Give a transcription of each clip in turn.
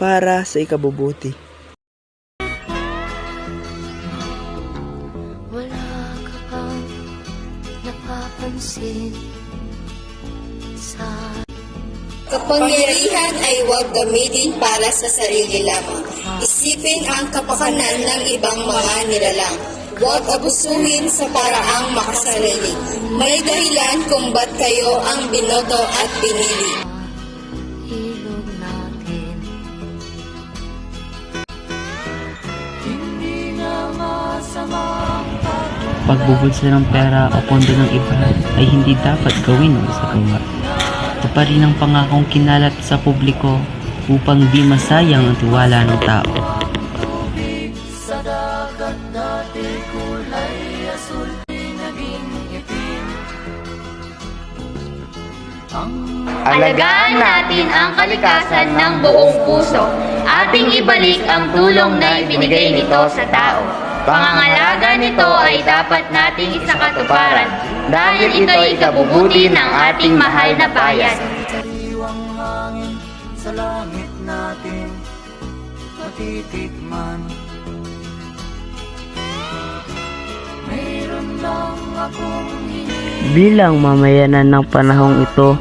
para sa ikabubuti. Wala ka bang napapansin sa Kapangyarihan ay huwag gamitin para sa sarili lamang. Isipin ang kapakanan ng ibang mga nilalang. Huwag abusuhin sa paraang makasarili. May dahilan kung ba't kayo ang binoto at pinili. ilog natin? Hindi na masama ang Pagbubulsa ng pera o pondo ng iba ay hindi dapat gawin ng masagawa. Ito pa rin ang pangakong kinalat sa publiko upang di masayang ang tiwala ng tao. sa dagat dati kulay asul naging itim. Alagaan natin ang kalikasan ng buong puso. Ating ibalik ang tulong na ibinigay nito sa tao. Pangangalaga nito ay dapat nating isakatuparan dahil ito'y ikabubuti ng ating mahal na bayan. Sariwang hangin sa langit natin matitikman. Mayroon lang akong Bilang mamayanan ng panahong ito,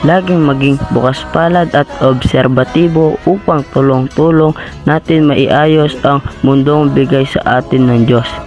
laging maging bukas palad at obserbatibo upang tulong-tulong natin maiayos ang mundong bigay sa atin ng Diyos.